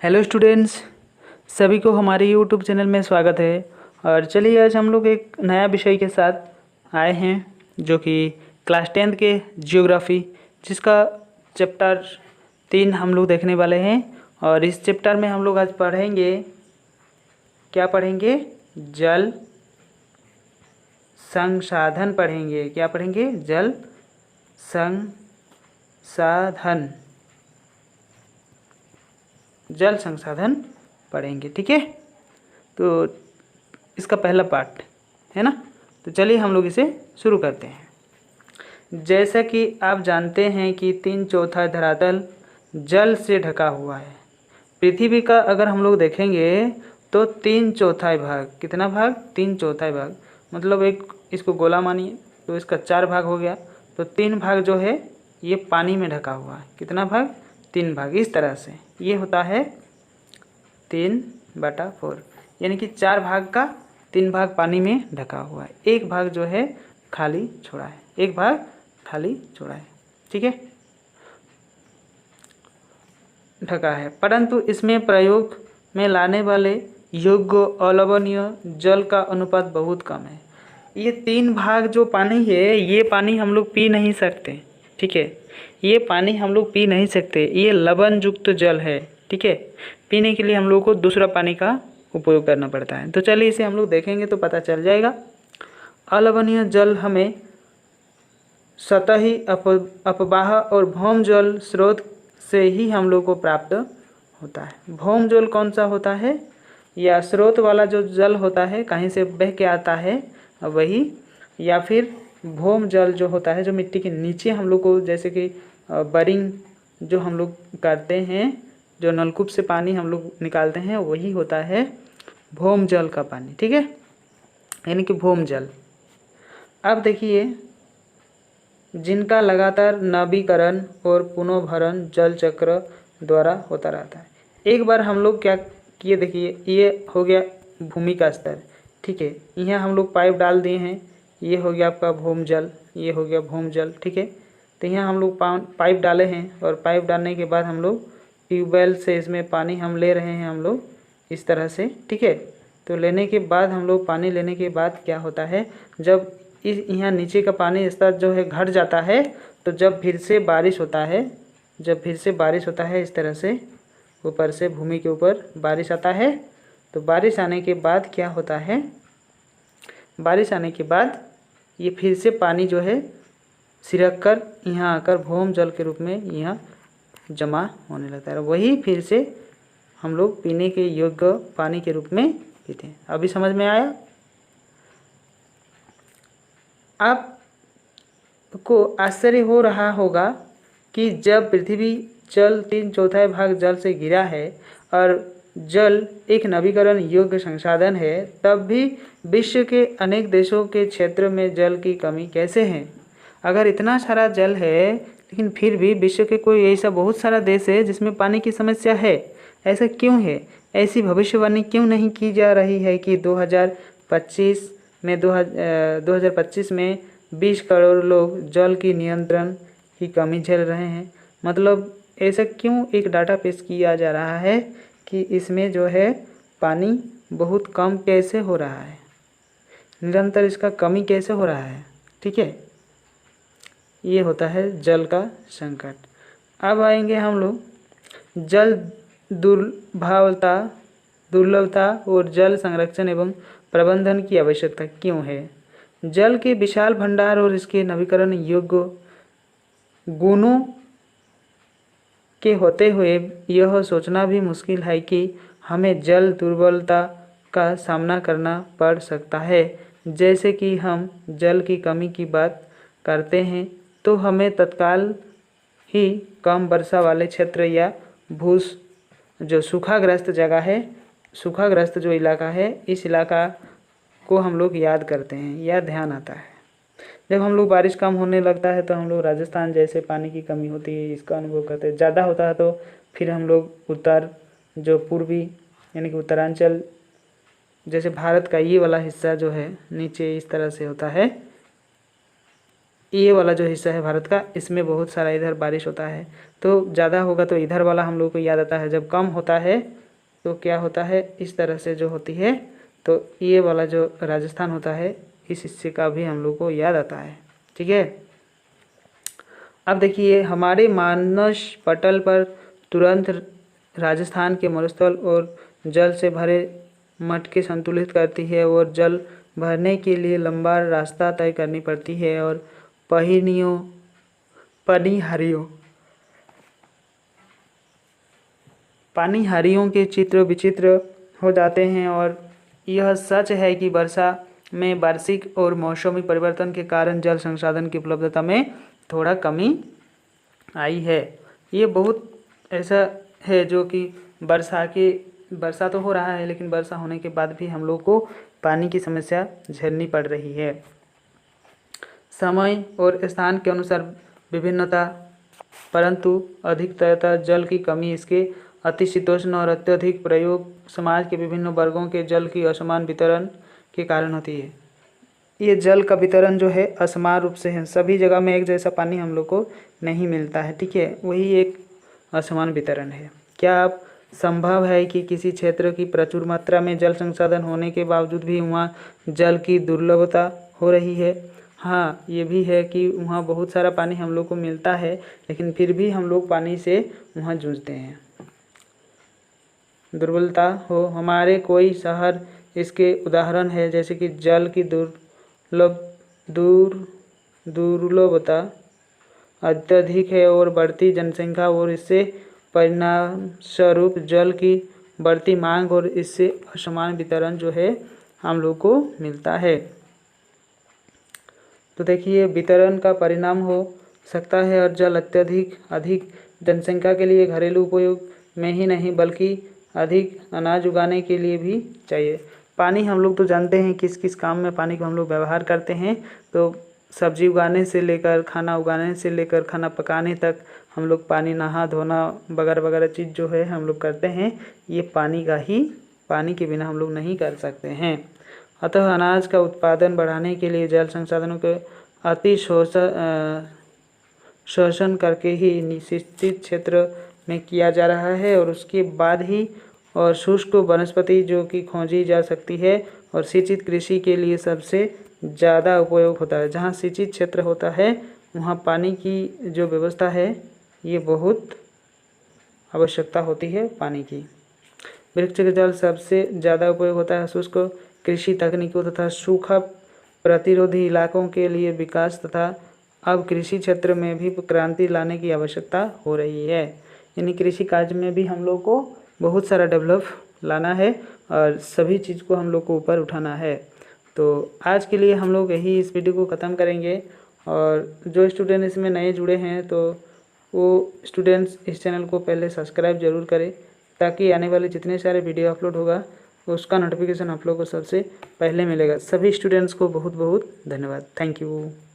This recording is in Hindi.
हेलो स्टूडेंट्स, सभी को हमारे यूट्यूब चैनल में स्वागत है। और चलिए आज हम लोग एक नया विषय के साथ आए हैं जो कि क्लास 10th के जियोग्राफी, जिसका चैप्टर 3 हम लोग देखने वाले हैं। और इस चैप्टर में हम लोग आज पढ़ेंगे, क्या पढ़ेंगे? जल संसाधन पढ़ेंगे। क्या पढ़ेंगे? जल संसाधन, जल संसाधन पढ़ेंगे। ठीक है, तो इसका पहला पार्ट है ना। तो चलिए हम लोग इसे शुरू करते हैं। जैसा कि आप जानते हैं कि 3/4 धरातल जल से ढका हुआ है। पृथ्वी का अगर हम लोग देखेंगे तो 3/4 भाग, कितना भाग? 3/4 भाग, मतलब एक इसको गोला मानिए तो इसका 4 भाग हो गया। तो 3 भाग जो है ये पानी में ढका हुआ है। कितना भाग? 3 भाग। इस तरह से ये होता है 3/4, यानी कि 4 भाग का 3 भाग पानी में ढका हुआ है, एक भाग जो है खाली छोड़ा है, एक भाग खाली छोड़ा है। ठीक है, ढका है, परंतु इसमें प्रयोग में लाने वाले योग्य अलवणीय जल का अनुपात बहुत कम है। ये 3 भाग जो पानी है, ये पानी हम लोग पी नहीं सकते। ठीक है, ये पानी हम लोग पी नहीं सकते, ये लवण युक्त जल है। ठीक है, पीने के लिए हम लोग को दूसरा पानी का उपयोग करना पड़ता है। तो चलिए इसे हम लोग देखेंगे तो पता चल जाएगा। अलवणीय जल हमें सतही अपवाह और भौम जल स्रोत से ही हम लोग को प्राप्त होता है। भौम जल कौन सा होता है? या स्रोत वाला जो जल होता है, कहीं से बह के आता है वही, या फिर भौम जल जो होता है जो मिट्टी के नीचे हम लोग को, जैसे कि बोरिंग जो हम लोग करते हैं, जो नलकूप से पानी हम लोग निकालते हैं, वही होता है भौम जल का पानी। ठीक है, यानी कि भौम जल। अब देखिए, जिनका लगातार नवीकरण और पुनर्भरण जल चक्र द्वारा होता रहता है। एक बार हम लोग क्या किए, देखिए ये हो गया भूमि का स्तर। ठीक है, यहाँ हम लोग पाइप डाल दिए हैं, ये हो गया आपका भौम जल, ये हो गया भौम जल। ठीक है, तो यहाँ हम लोग पाइप डाले हैं, और पाइप डालने के बाद हम लोग ट्यूबवेल से इसमें पानी हम ले रहे हैं हम लोग इस तरह से। ठीक है, तो लेने के बाद हम लोग पानी लेने के बाद क्या होता है, जब इस यहाँ नीचे का पानी स्तर जो है घट जाता है, तो जब फिर से बारिश होता है, जब फिर से बारिश होता है इस तरह से ऊपर से भूमि के ऊपर बारिश आता है, तो बारिश आने के बाद क्या होता है, बारिश आने के बाद ये फिर से पानी जो है सिरक कर यहाँ आकर भौम जल के रूप में यहाँ जमा होने लगता है। वही फिर से हम लोग पीने के योग्य पानी के रूप में पीते हैं। अभी समझ में आया? आपको आश्चर्य हो रहा होगा कि जब पृथ्वी जल 3/4 भाग जल से घिरा है और जल एक नवीकरण योग्य संसाधन है, तब भी विश्व के अनेक देशों के क्षेत्र में जल की कमी कैसे है? अगर इतना सारा जल है, लेकिन फिर भी विश्व के कोई ऐसा बहुत सारा देश है जिसमें पानी की समस्या है। ऐसा क्यों है? ऐसी भविष्यवाणी क्यों नहीं की जा रही है कि 2025 में 20 करोड़ लोग जल की नियंत्रण की कमी झेल रहे हैं? मतलब ऐसा क्यों एक डाटा पेश किया जा रहा है कि इसमें जो है पानी बहुत कम कैसे हो रहा है, निरंतर इसका कमी कैसे हो रहा है? ठीक है, ये होता है जल का संकट। अब आएंगे हम लोग जल दुर्लभता और जल संरक्षण एवं प्रबंधन की आवश्यकता क्यों है। जल के विशाल भंडार और इसके नवीकरण योग्य गुणों के होते हुए यह सोचना भी मुश्किल है कि हमें जल दुर्बलता का सामना करना पड़ सकता है। जैसे कि हम जल की कमी की बात करते हैं तो हमें तत्काल ही कम वर्षा वाले क्षेत्र या जो सूखाग्रस्त जगह है, सूखाग्रस्त जो इलाका है, इस इलाका को हम लोग याद करते हैं या ध्यान आता है। जब हम लोग बारिश कम होने लगता है तो हम लोग राजस्थान जैसे पानी की कमी होती है इसका अनुभव करते हैं। ज़्यादा होता है तो फिर हम लोग उत्तर जो पूर्वी यानी कि उत्तरांचल, जैसे भारत का ये वाला हिस्सा जो है नीचे इस तरह से होता है, ये वाला जो हिस्सा है भारत का, इसमें बहुत सारा इधर बारिश होता है। तो ज़्यादा होगा तो इधर वाला हम लोग को याद आता है, जब कम होता है तो क्या होता है, इस तरह से जो होती है, तो ये वाला जो राजस्थान होता है इस हिस्से का भी हम लोग को याद आता है। ठीक है, अब देखिए हमारे मानस पटल पर तुरंत राजस्थान के मरुस्थल और जल से भरे मटके संतुलित करती है और जल भरने के लिए लंबा रास्ता तय करनी पड़ती है और पानीहारियों के चित्र विचित्र हो जाते हैं। और यह सच है कि वर्षा में वार्षिक और मौसमी परिवर्तन के कारण जल संसाधन की उपलब्धता में थोड़ा कमी आई है। ये बहुत ऐसा है जो कि वर्षा तो हो रहा है, लेकिन वर्षा होने के बाद भी हम लोग को पानी की समस्या झेलनी पड़ रही है। समय और स्थान के अनुसार विभिन्नता, परंतु अधिकतरता जल की कमी, इसके अतिशीतोष्ण और अत्यधिक प्रयोग समाज के विभिन्न वर्गों के जल की असमान वितरण के कारण होती है। ये जल का वितरण जो है असमान रूप से है, सभी जगह में एक जैसा पानी हम लोग को नहीं मिलता है। ठीक है, वही एक असमान वितरण है। क्या आप संभव है कि किसी क्षेत्र की प्रचुर मात्रा में जल संसाधन होने के बावजूद भी वहाँ जल की दुर्लभता हो रही है? हाँ, ये भी है कि वहाँ बहुत सारा पानी हम लोग को मिलता है, लेकिन फिर भी हम लोग पानी से वहाँ जूझते हैं। दुर्बलता हो, हमारे कोई शहर इसके उदाहरण है, जैसे कि जल की दुर्लभता अत्यधिक है और बढ़ती जनसंख्या और इससे परिणाम स्वरूप जल की बढ़ती मांग और इससे असमान वितरण जो है हम लोग को मिलता है। तो देखिए वितरण का परिणाम हो सकता है और जल अधिक जनसंख्या के लिए घरेलू उपयोग में ही नहीं बल्कि अधिक अनाज उगाने के लिए भी चाहिए। पानी हम लोग तो जानते हैं किस किस काम में पानी को हम लोग व्यवहार करते हैं। तो सब्जी उगाने से लेकर खाना उगाने से लेकर खाना पकाने तक हम लोग पानी, नहा धोना वगैरह वगैरह चीज़ जो है हम लोग करते हैं, ये पानी के बिना हम लोग नहीं कर सकते हैं। अतः अनाज का उत्पादन बढ़ाने के लिए जल संसाधनों के अति शोषण करके ही निश्चित क्षेत्र में किया जा रहा है और उसके बाद ही और शुष्क वनस्पति जो कि खोजी जा सकती है और सिंचित कृषि के लिए सबसे ज़्यादा उपयोग होता है। जहाँ सिंचित क्षेत्र होता है वहाँ पानी की जो व्यवस्था है ये बहुत आवश्यकता होती है पानी की। वृक्ष के जल सबसे ज़्यादा उपयोग होता है शुष्क कृषि तकनीकों तथा सूखा प्रतिरोधी इलाकों के लिए विकास तथा अब कृषि क्षेत्र में भी क्रांति लाने की आवश्यकता हो रही है। यानी कृषि कार्य में भी हम लोग को बहुत सारा डेवलप लाना है और सभी चीज़ को हम लोग को ऊपर उठाना है। तो आज के लिए हम लोग यही इस वीडियो को ख़त्म करेंगे और जो स्टूडेंट इसमें नए जुड़े हैं तो वो स्टूडेंट्स इस चैनल को पहले सब्सक्राइब ज़रूर करें ताकि आने वाले जितने सारे वीडियो अपलोड होगा उसका नोटिफिकेशन आप लोग को सबसे पहले मिलेगा। सभी स्टूडेंट्स को बहुत बहुत धन्यवाद। Thank you.